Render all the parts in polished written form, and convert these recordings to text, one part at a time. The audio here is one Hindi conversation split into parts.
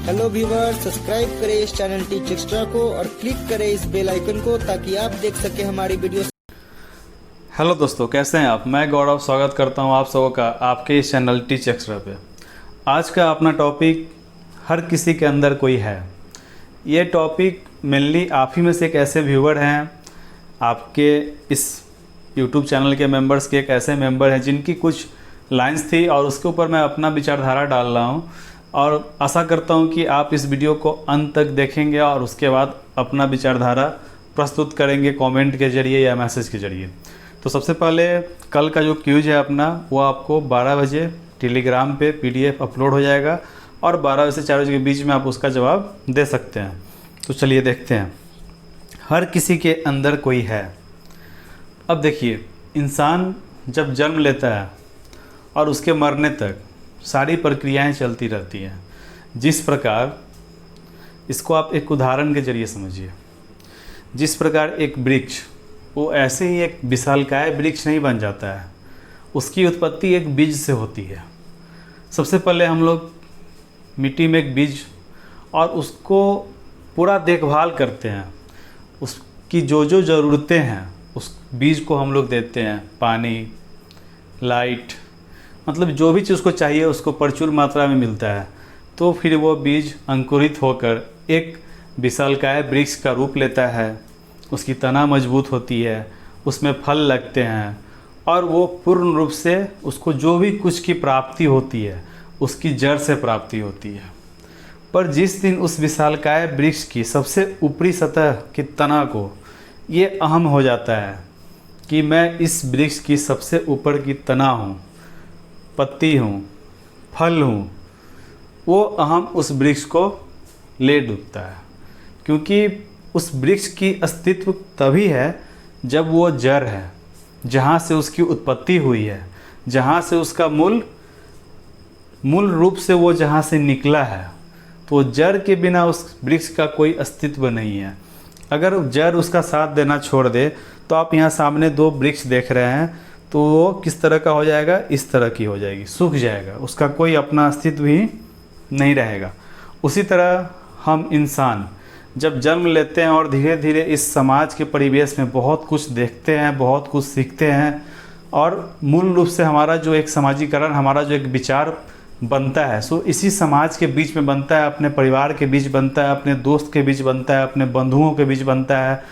हेलो व्यूअर, सब्सक्राइब करें इस चैनल टीच एक्स्ट्रा को और क्लिक करें इस बेल आइकन को ताकि आप देख सकें हमारी वीडियो। हेलो दोस्तों, कैसे हैं आप? मैं गौरव स्वागत करता हूं आप सबों का आपके इस चैनल टीच एक्स्ट्रा पे। आज का अपना टॉपिक हर किसी के अंदर कोई है। ये टॉपिक मेनली आप ही में से एक ऐसे व्यूअर हैं, आपके इस यूट्यूब चैनल के मेंबर्स के एक ऐसे मेंबर हैं जिनकी कुछ लाइंस थी और उसके ऊपर मैं अपना विचारधारा डाल रहा हूं और आशा करता हूं कि आप इस वीडियो को अंत तक देखेंगे और उसके बाद अपना विचारधारा प्रस्तुत करेंगे कमेंट के ज़रिए या मैसेज के ज़रिए। तो सबसे पहले कल का जो क्यूज है अपना, वो आपको 12 बजे टेलीग्राम पे PDF अपलोड हो जाएगा और 12 बजे से 4 बजे के बीच में आप उसका जवाब दे सकते हैं। तो चलिए देखते हैं। हर किसी के अंदर कोई है। अब देखिए, इंसान जब जन्म लेता है और उसके मरने तक सारी प्रक्रियाएं चलती रहती हैं। जिस प्रकार, इसको आप एक उदाहरण के ज़रिए समझिए, जिस प्रकार एक वृक्ष वो ऐसे ही एक विशालकाय वृक्ष नहीं बन जाता है, उसकी उत्पत्ति एक बीज से होती है। सबसे पहले हम लोग मिट्टी में एक बीज और उसको पूरा देखभाल करते हैं, उसकी जो जो ज़रूरतें हैं उस बीज को हम लोग देते हैं, पानी, लाइट, मतलब जो भी चीज़ उसको चाहिए उसको प्रचुर मात्रा में मिलता है। तो फिर वो बीज अंकुरित होकर एक विशालकाय वृक्ष का रूप लेता है, उसकी तना मजबूत होती है, उसमें फल लगते हैं और वो पूर्ण रूप से उसको जो भी कुछ की प्राप्ति होती है उसकी जड़ से प्राप्ति होती है। पर जिस दिन उस विशालकाय वृक्ष की सबसे ऊपरी सतह की तना को ये अहम हो जाता है कि मैं इस वृक्ष की सबसे ऊपर की तना हूँ, पत्ती हूँ, फल हूँ, वो अहम उस वृक्ष को ले डूबता है। क्योंकि उस वृक्ष की अस्तित्व तभी है जब वो जड़ है, जहाँ से उसकी उत्पत्ति हुई है, जहाँ से उसका मूल रूप से वो जहाँ से निकला है। तो जड़ के बिना उस वृक्ष का कोई अस्तित्व नहीं है। अगर जड़ उसका साथ देना छोड़ दे तो आप यहाँ सामने 2 वृक्ष देख रहे हैं, तो वो किस तरह का हो जाएगा? इस तरह की हो जाएगी, सूख जाएगा, उसका कोई अपना अस्तित्व ही नहीं रहेगा। उसी तरह हम इंसान जब जन्म लेते हैं और धीरे धीरे इस समाज के परिवेश में बहुत कुछ देखते हैं, बहुत कुछ सीखते हैं और मूल रूप से हमारा जो एक समाजीकरण, हमारा जो एक विचार बनता है सो इसी समाज के बीच में बनता है, अपने परिवार के बीच बनता है, अपने दोस्त के बीच बनता है, अपने बंधुओं के बीच बनता है।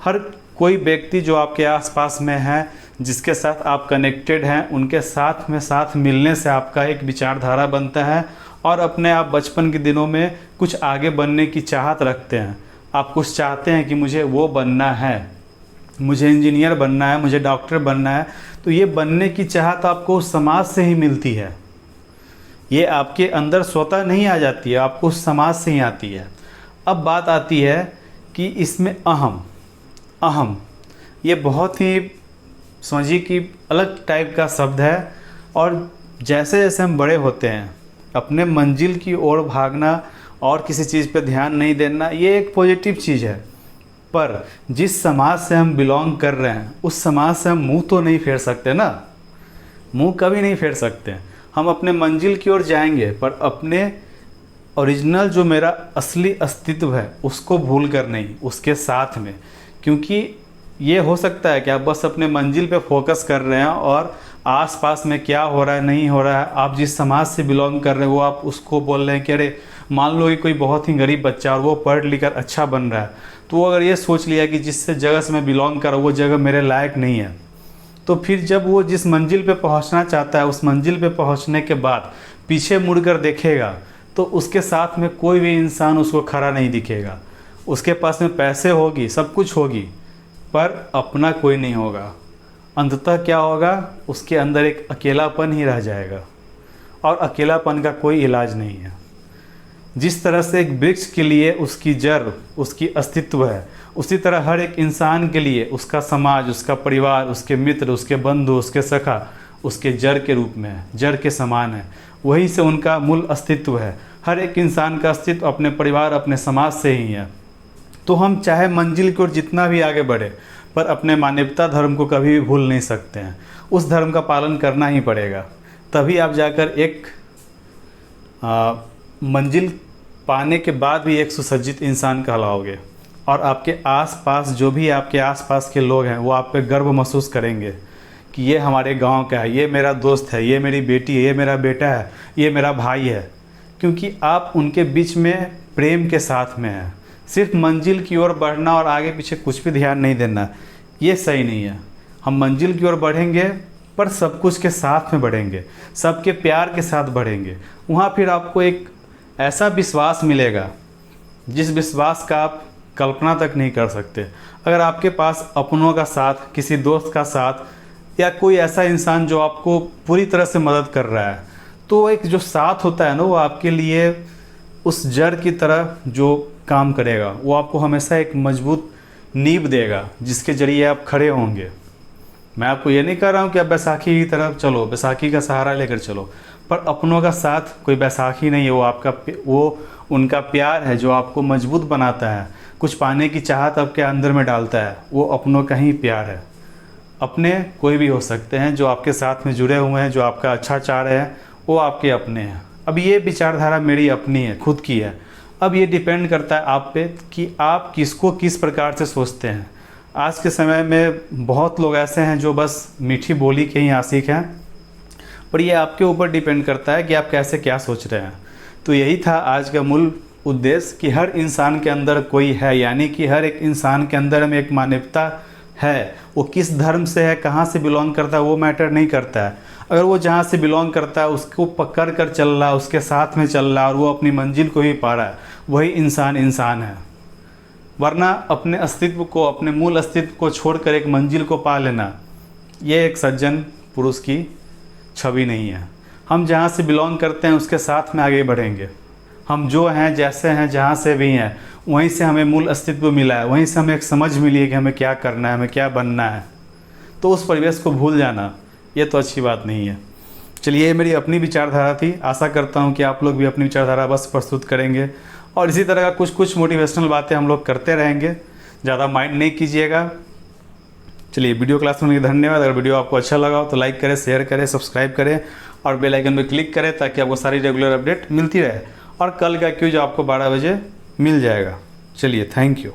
हर कोई व्यक्ति जो आपके आसपास में है, जिसके साथ आप कनेक्टेड हैं, उनके साथ में साथ मिलने से आपका एक विचारधारा बनता है और अपने आप बचपन के दिनों में कुछ आगे बनने की चाहत रखते हैं। आप कुछ चाहते हैं कि मुझे वो बनना है, मुझे इंजीनियर बनना है, मुझे डॉक्टर बनना है। तो ये बनने की चाहत आपको उस समाज से ही मिलती है, ये आपके अंदर स्वतः नहीं आ जाती है, आपको उस समाज से ही आती है। अब बात आती है कि इसमें अहम ये बहुत ही समझिए कि अलग टाइप का शब्द है। और जैसे जैसे हम बड़े होते हैं, अपने मंजिल की ओर भागना और किसी चीज़ पे ध्यान नहीं देना, ये एक पॉजिटिव चीज़ है। पर जिस समाज से हम बिलोंग कर रहे हैं उस समाज से हम मुंह तो नहीं फेर सकते ना, मुंह कभी नहीं फेर सकते। हम अपने मंजिल की ओर जाएंगे पर अपने ओरिजिनल जो मेरा असली अस्तित्व है उसको भूल कर नहीं, उसके साथ में। क्योंकि ये हो सकता है कि आप बस अपने मंजिल पे फोकस कर रहे हैं और आसपास में क्या हो रहा है नहीं हो रहा है, आप जिस समाज से बिलोंग कर रहे हैं वो आप उसको बोल रहे हैं कि अरे मान लो कि कोई बहुत ही गरीब बच्चा और वो पढ़ लिख कर अच्छा बन रहा है, तो वो अगर ये सोच लिया कि जिस जगह से मैं बिलोंग कर रहा हूँ वो जगह मेरे लायक नहीं है, तो फिर जब वो जिस मंजिल पे पहुंचना चाहता है उस मंजिल पे पहुंचने के बाद पीछे मुड़कर देखेगा तो उसके साथ में कोई भी इंसान उसको खड़ा नहीं दिखेगा। उसके पास में पैसे होगी, सब कुछ होगी, पर अपना कोई नहीं होगा। अंततः क्या होगा? उसके अंदर एक अकेलापन ही रह जाएगा और अकेलापन का कोई इलाज नहीं है। जिस तरह से एक वृक्ष के लिए उसकी जड़, उसकी अस्तित्व है, उसी तरह हर एक इंसान के लिए उसका समाज, उसका परिवार, उसके मित्र, उसके बंधु, उसके सखा उसके जड़ के रूप में है, जड़ के समान है। वहीं से उनका मूल अस्तित्व है। हर एक इंसान का अस्तित्व अपने परिवार, अपने समाज से ही है। तो हम चाहे मंजिल की ओर जितना भी आगे बढ़े पर अपने मानवता धर्म को कभी भी भूल नहीं सकते हैं। उस धर्म का पालन करना ही पड़ेगा, तभी आप जाकर एक मंजिल पाने के बाद भी एक सुसज्जित इंसान कहलाओगे, और आपके आसपास जो भी आपके आसपास के लोग हैं वो आप पे गर्व महसूस करेंगे कि ये हमारे गांव का है, ये मेरा दोस्त है, ये मेरी बेटी है, ये मेरा बेटा है, ये मेरा भाई है, क्योंकि आप उनके बीच में प्रेम के साथ में हैं। सिर्फ मंजिल की ओर बढ़ना और आगे पीछे कुछ भी ध्यान नहीं देना, ये सही नहीं है। हम मंजिल की ओर बढ़ेंगे पर सब कुछ के साथ में बढ़ेंगे, सबके प्यार के साथ बढ़ेंगे। वहाँ फिर आपको एक ऐसा विश्वास मिलेगा जिस विश्वास का आप कल्पना तक नहीं कर सकते। अगर आपके पास अपनों का साथ, किसी दोस्त का साथ, या कोई ऐसा इंसान जो आपको पूरी तरह से मदद कर रहा है, तो एक जो साथ होता है ना, वो आपके लिए उस जड़ की तरह जो काम करेगा, वो आपको हमेशा एक मजबूत नींव देगा जिसके ज़रिए आप खड़े होंगे। मैं आपको ये नहीं कह रहा हूँ कि आप बैसाखी की तरफ चलो, बैसाखी का सहारा लेकर चलो, पर अपनों का साथ कोई बैसाखी नहीं है, वो उनका प्यार है जो आपको मजबूत बनाता है, कुछ पाने की चाहत आपके अंदर में डालता है। वो अपनों का ही प्यार है। अपने कोई भी हो सकते हैं जो आपके साथ में जुड़े हुए हैं, जो आपका अच्छा चाह रहे हैं, वो आपके अपने हैं। अब ये विचारधारा मेरी अपनी है, खुद की है। अब ये डिपेंड करता है आप पे कि आप किसको किस प्रकार से सोचते हैं। आज के समय में बहुत लोग ऐसे हैं जो बस मीठी बोली के ही आशिक हैं, पर ये आपके ऊपर डिपेंड करता है कि आप कैसे क्या सोच रहे हैं। तो यही था आज का मूल उद्देश्य कि हर इंसान के अंदर कोई है, यानी कि हर एक इंसान के अंदर में एक मानवता है। वो किस धर्म से है, कहाँ से बिलोंग करता है, वो मैटर नहीं करता है। अगर वो जहाँ से बिलोंग करता है उसको पकड़ कर चल रहा है, उसके साथ में चल रहा है और वो अपनी मंजिल को ही पा रहा है, वही इंसान इंसान है। वरना अपने अस्तित्व को, अपने मूल अस्तित्व को छोड़कर एक मंजिल को पा लेना, ये एक सज्जन पुरुष की छवि नहीं है। हम जहाँ से बिलोंग करते हैं उसके साथ में आगे बढ़ेंगे। हम जो हैं, जैसे हैं, जहाँ से भी हैं, वहीं से हमें मूल अस्तित्व मिला है, वहीं से हमें एक समझ मिली है कि हमें क्या करना है, हमें क्या बनना है। तो उस परिवेश को भूल जाना, ये तो अच्छी बात नहीं है। चलिए, ये मेरी अपनी विचारधारा थी। आशा करता हूँ कि आप लोग भी अपनी विचारधारा बस प्रस्तुत करेंगे और इसी तरह का कुछ मोटिवेशनल बातें हम लोग करते रहेंगे। ज़्यादा माइंड नहीं कीजिएगा। चलिए, वीडियो क्लास में धन्यवाद। अगर वीडियो आपको अच्छा लगा हो तो लाइक करें, शेयर करें, सब्सक्राइब करें और बेल आइकन पर क्लिक करें ताकि आपको सारी रेगुलर अपडेट मिलती रहे। और कल का क्यूज आपको 12 बजे मिल जाएगा। चलिए, थैंक यू।